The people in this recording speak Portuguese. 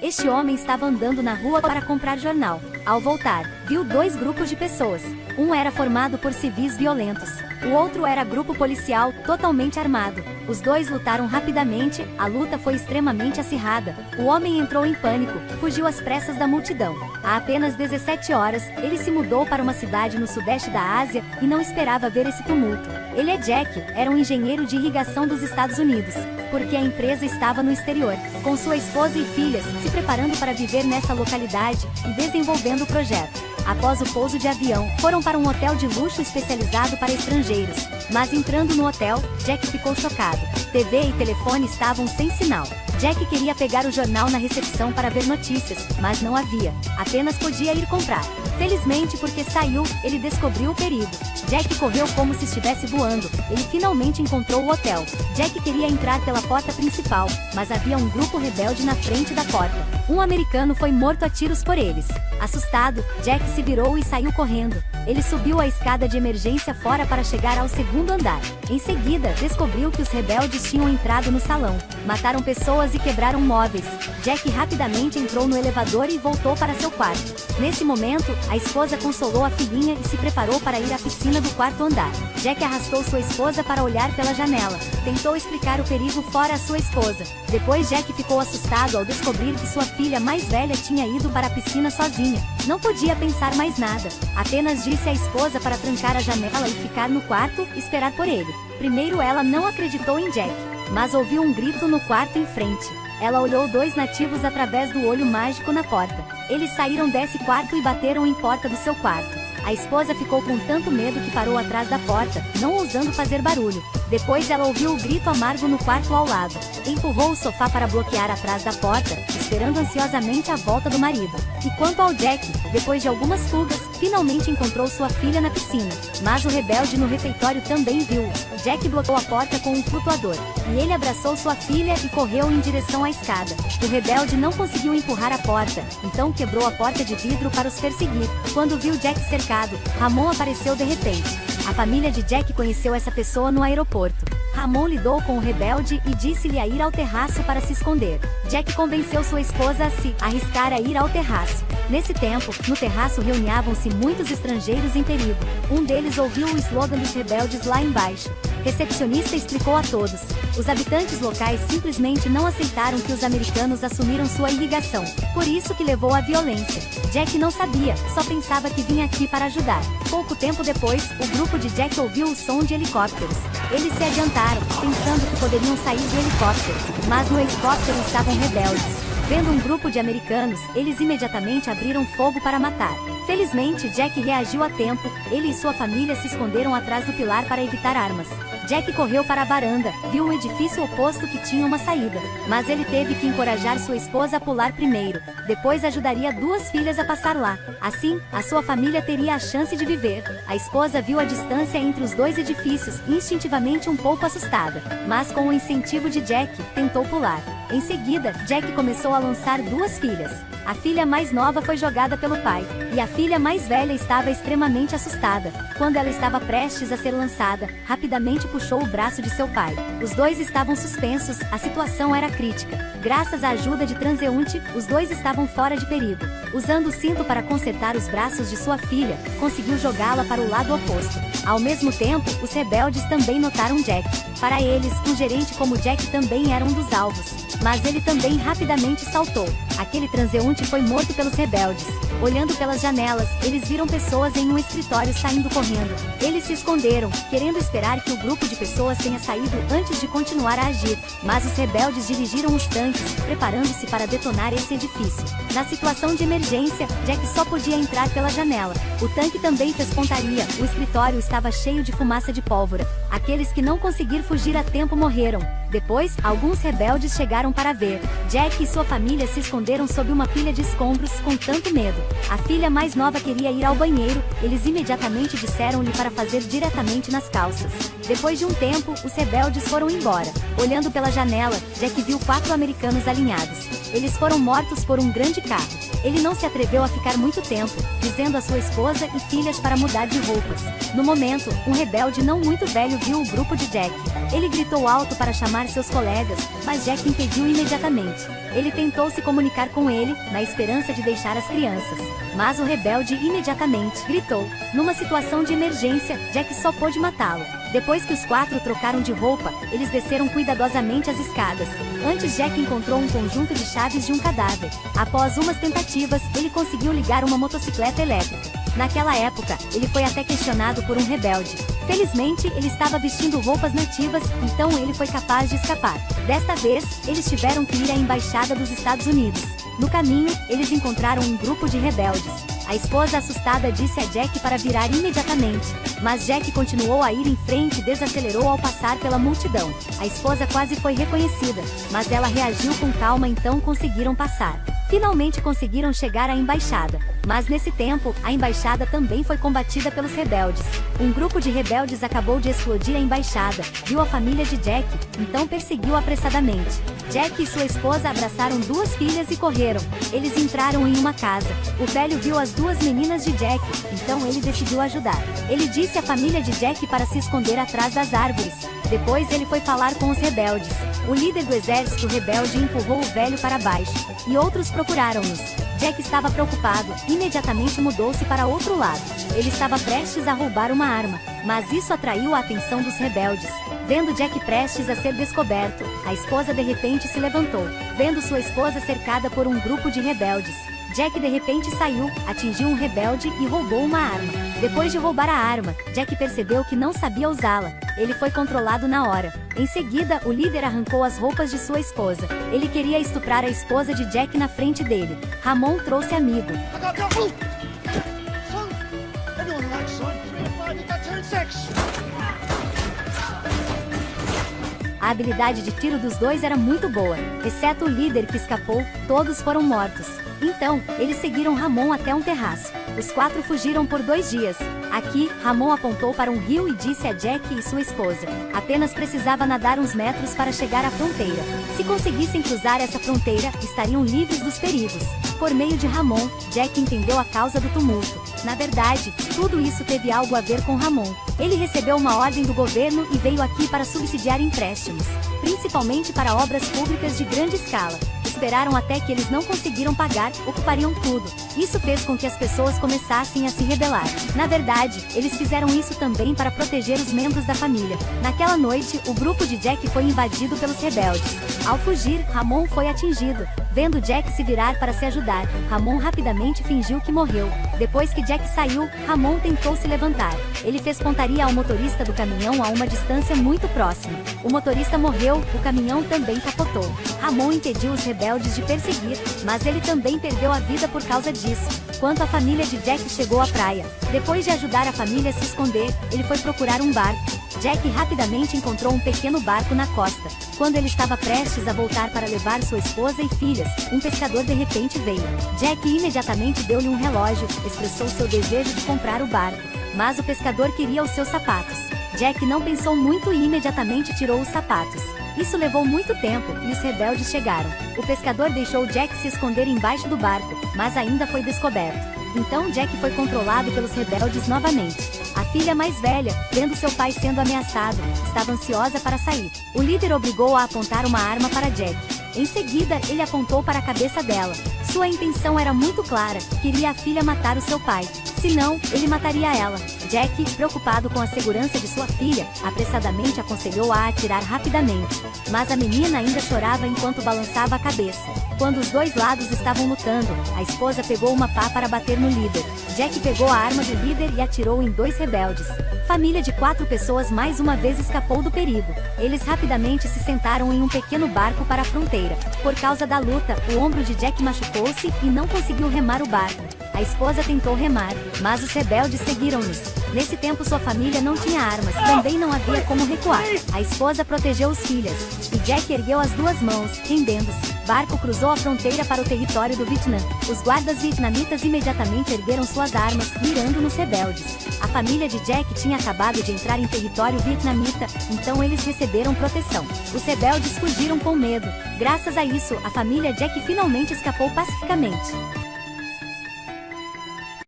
Este homem estava andando na rua para comprar jornal. Ao voltar, viu dois grupos de pessoas. Um era formado por civis violentos. O outro era grupo policial, totalmente armado. Os dois lutaram rapidamente, a luta foi extremamente acirrada. O homem entrou em pânico, fugiu às pressas da multidão. Há apenas 17 horas, ele se mudou para uma cidade no sudeste da Ásia e não esperava ver esse tumulto. Ele é Jack, era um engenheiro de irrigação dos Estados Unidos, porque a empresa estava no exterior, com sua esposa e filhas, se preparando para viver nessa localidade e desenvolvendo o projeto. Após o pouso de avião, foram para um hotel de luxo especializado para estrangeiros. Mas entrando no hotel, Jack ficou chocado. TV e telefone estavam sem sinal. Jack queria pegar o jornal na recepção para ver notícias, mas não havia. Apenas podia ir comprar. Felizmente, porque saiu, ele descobriu o perigo. Jack correu como se estivesse voando. Ele finalmente encontrou o hotel. Jack queria entrar pela porta principal, mas havia um grupo rebelde na frente da porta. Um americano foi morto a tiros por eles. Assustado, Jack se virou e saiu correndo. Ele subiu a escada de emergência fora para chegar ao segundo andar. Em seguida, descobriu que os rebeldes tinham entrado no salão. Mataram pessoas e quebraram móveis. Jack rapidamente entrou no elevador e voltou para seu quarto. Nesse momento, a esposa consolou a filhinha e se preparou para ir à piscina do quarto andar. Jack arrastou sua esposa para olhar pela janela. Tentou explicar o perigo fora à sua esposa. Depois Jack ficou assustado ao descobrir que sua filha mais velha tinha ido para a piscina sozinha. Não podia pensar mais nada. Apenas disse à esposa para trancar a janela e ficar no quarto, esperar por ele. Primeiro ela não acreditou em Jack, mas ouviu um grito no quarto em frente. Ela olhou dois nativos através do olho mágico na porta. Eles saíram desse quarto e bateram em porta do seu quarto. A esposa ficou com tanto medo que parou atrás da porta, não ousando fazer barulho. Depois ela ouviu o grito amargo no quarto ao lado. Empurrou o sofá para bloquear atrás da porta, esperando ansiosamente a volta do marido. E quanto ao Jack, depois de algumas fugas, finalmente encontrou sua filha na piscina. Mas o rebelde no refeitório também viu. Jack bloqueou a porta com um flutuador. E ele abraçou sua filha e correu em direção à escada. O rebelde não conseguiu empurrar a porta, então quebrou a porta de vidro para os perseguir. Quando viu Jack cercado, Ramon apareceu de repente. A família de Jack conheceu essa pessoa no aeroporto. Ramon lidou com o rebelde e disse-lhe a ir ao terraço para se esconder. Jack convenceu sua esposa a se arriscar a ir ao terraço. Nesse tempo, no terraço reuniavam-se muitos estrangeiros em perigo. Um deles ouviu o slogan dos rebeldes lá embaixo. Recepcionista explicou a todos. Os habitantes locais simplesmente não aceitaram que os americanos assumiram sua irrigação. Por isso que levou à violência. Jack não sabia, só pensava que vinha aqui para ajudar. Pouco tempo depois, o grupo de Jack ouviu o som de helicópteros. Eles se adiantaram, pensando que poderiam sair do helicóptero. Mas no helicóptero estavam rebeldes. Vendo um grupo de americanos, eles imediatamente abriram fogo para matar. Felizmente, Jack reagiu a tempo. Ele e sua família se esconderam atrás do pilar para evitar armas. Jack correu para a varanda, viu o edifício oposto que tinha uma saída. Mas ele teve que encorajar sua esposa a pular primeiro. Depois ajudaria duas filhas a passar lá. Assim, a sua família teria a chance de viver. A esposa viu a distância entre os dois edifícios, instintivamente um pouco assustada. Mas com o incentivo de Jack, tentou pular. Em seguida, Jack começou a lançar duas filhas. A filha mais nova foi jogada pelo pai, e a filha mais velha estava extremamente assustada. Quando ela estava prestes a ser lançada, rapidamente puxou o braço de seu pai. Os dois estavam suspensos, a situação era crítica. Graças à ajuda de transeunte, os dois estavam fora de perigo. Usando o cinto para consertar os braços de sua filha, conseguiu jogá-la para o lado oposto. Ao mesmo tempo, os rebeldes também notaram Jack. Para eles, um gerente como Jack também era um dos alvos. Mas ele também rapidamente saltou. Aquele transeunte foi morto pelos rebeldes. Olhando pelas janelas, eles viram pessoas em um escritório saindo correndo. Eles se esconderam, querendo esperar que o grupo de pessoas tenha saído antes de continuar a agir. Mas os rebeldes dirigiram os tanques, preparando-se para detonar esse edifício. Na situação de emergência, Jack só podia entrar pela janela. O tanque também fez pontaria. O escritório estava cheio de fumaça de pólvora. Aqueles que não conseguiram fugir a tempo morreram. Depois, alguns rebeldes chegaram para ver. Jack e sua família se esconderam sob uma pilha de escombros com tanto medo. A filha mais nova queria ir ao banheiro, eles imediatamente disseram-lhe para fazer diretamente nas calças. Depois de um tempo, os rebeldes foram embora. Olhando pela janela, Jack viu 4 americanos alinhados. Eles foram mortos por um grande carro. Ele não se atreveu a ficar muito tempo, dizendo a sua esposa e filhas para mudar de roupas. No momento, um rebelde não muito velho viu o grupo de Jack. Ele gritou alto para chamar seus colegas, mas Jack impediu imediatamente. Ele tentou se comunicar com ele, na esperança de deixar as crianças. Mas o rebelde imediatamente gritou. Numa situação de emergência, Jack só pôde matá-lo. Depois que os 4 trocaram de roupa, eles desceram cuidadosamente as escadas. Antes, Jack encontrou um conjunto de chaves de um cadáver. Após umas tentativas, ele conseguiu ligar uma motocicleta elétrica. Naquela época, ele foi até questionado por um rebelde. Felizmente, ele estava vestindo roupas nativas, então ele foi capaz de escapar. Desta vez, eles tiveram que ir à embaixada dos Estados Unidos. No caminho, eles encontraram um grupo de rebeldes. A esposa assustada disse a Jack para virar imediatamente, mas Jack continuou a ir em frente e desacelerou ao passar pela multidão. A esposa quase foi reconhecida, mas ela reagiu com calma, então conseguiram passar. Finalmente conseguiram chegar à embaixada, mas nesse tempo, a embaixada também foi combatida pelos rebeldes. Um grupo de rebeldes acabou de explodir a embaixada, viu a família de Jack, então perseguiu apressadamente. Jack e sua esposa abraçaram 2 filhas e correram. Eles entraram em uma casa. O velho viu as 2 meninas de Jack, então ele decidiu ajudar. Ele disse à família de Jack para se esconder atrás das árvores. Depois ele foi falar com os rebeldes. O líder do exército rebelde empurrou o velho para baixo, e outros procuraram-nos. Jack estava preocupado, imediatamente mudou-se para outro lado. Ele estava prestes a roubar uma arma, mas isso atraiu a atenção dos rebeldes. Vendo Jack prestes a ser descoberto, a esposa de repente se levantou. Vendo sua esposa cercada por um grupo de rebeldes, Jack de repente saiu, atingiu um rebelde e roubou uma arma. Depois de roubar a arma, Jack percebeu que não sabia usá-la. Ele foi controlado na hora. Em seguida, o líder arrancou as roupas de sua esposa. Ele queria estuprar a esposa de Jack na frente dele. Ramon trouxe amigo. A habilidade de tiro dos 2 era muito boa, exceto o líder que escapou, todos foram mortos. Então, eles seguiram Ramon até um terraço. Os 4 fugiram por 2 dias. Aqui, Ramon apontou para um rio e disse a Jack e sua esposa. Apenas precisava nadar uns metros para chegar à fronteira. Se conseguissem cruzar essa fronteira, estariam livres dos perigos. Por meio de Ramon, Jack entendeu a causa do tumulto. Na verdade, tudo isso teve algo a ver com Ramon. Ele recebeu uma ordem do governo e veio aqui para subsidiar empréstimos, principalmente para obras públicas de grande escala. Esperaram até que eles não conseguiram pagar, ocupariam tudo. Isso fez com que as pessoas começassem a se rebelar. Na verdade, eles fizeram isso também para proteger os membros da família. Naquela noite, o grupo de Jack foi invadido pelos rebeldes. Ao fugir, Ramon foi atingido. Vendo Jack se virar para se ajudar, Ramon rapidamente fingiu que morreu. Depois que Jack saiu, Ramon tentou se levantar. Ele fez pontaria ao motorista do caminhão a uma distância muito próxima. O motorista morreu, o caminhão também capotou. Ramon impediu os rebeldes de perseguir, mas ele também perdeu a vida por causa disso. Quando a família de Jack chegou à praia, depois de ajudar a família a se esconder, ele foi procurar um barco. Jack rapidamente encontrou um pequeno barco na costa. Quando ele estava prestes a voltar para levar sua esposa e filhas, um pescador de repente veio. Jack imediatamente deu-lhe um relógio, expressou seu desejo de comprar o barco, mas o pescador queria os seus sapatos. Jack não pensou muito e imediatamente tirou os sapatos. Isso levou muito tempo, e os rebeldes chegaram. O pescador deixou Jack se esconder embaixo do barco, mas ainda foi descoberto. Então Jack foi controlado pelos rebeldes novamente. A filha mais velha, vendo seu pai sendo ameaçado, estava ansiosa para sair. O líder obrigou-a a apontar uma arma para Jack. Em seguida, ele apontou para a cabeça dela. Sua intenção era muito clara, queria a filha matar o seu pai. Senão, ele mataria ela. Jack, preocupado com a segurança de sua filha, apressadamente aconselhou-a a atirar rapidamente. Mas a menina ainda chorava enquanto balançava a cabeça. Quando os 2 lados estavam lutando, a esposa pegou uma pá para bater no líder. Jack pegou a arma do líder e atirou em 2 rebeldes. Família de 4 pessoas mais uma vez escapou do perigo. Eles rapidamente se sentaram em um pequeno barco para a fronteira. Por causa da luta, o ombro de Jack machucou-se e não conseguiu remar o barco. A esposa tentou remar, mas os rebeldes seguiram-nos. Nesse tempo sua família não tinha armas, também não havia como recuar. A esposa protegeu os filhas, e Jack ergueu as 2 mãos, rendendo-se. Barco cruzou a fronteira para o território do Vietnã. Os guardas vietnamitas imediatamente ergueram suas armas, mirando nos rebeldes. A família de Jack tinha acabado de entrar em território vietnamita, então eles receberam proteção. Os rebeldes fugiram com medo. Graças a isso, a família Jack finalmente escapou pacificamente.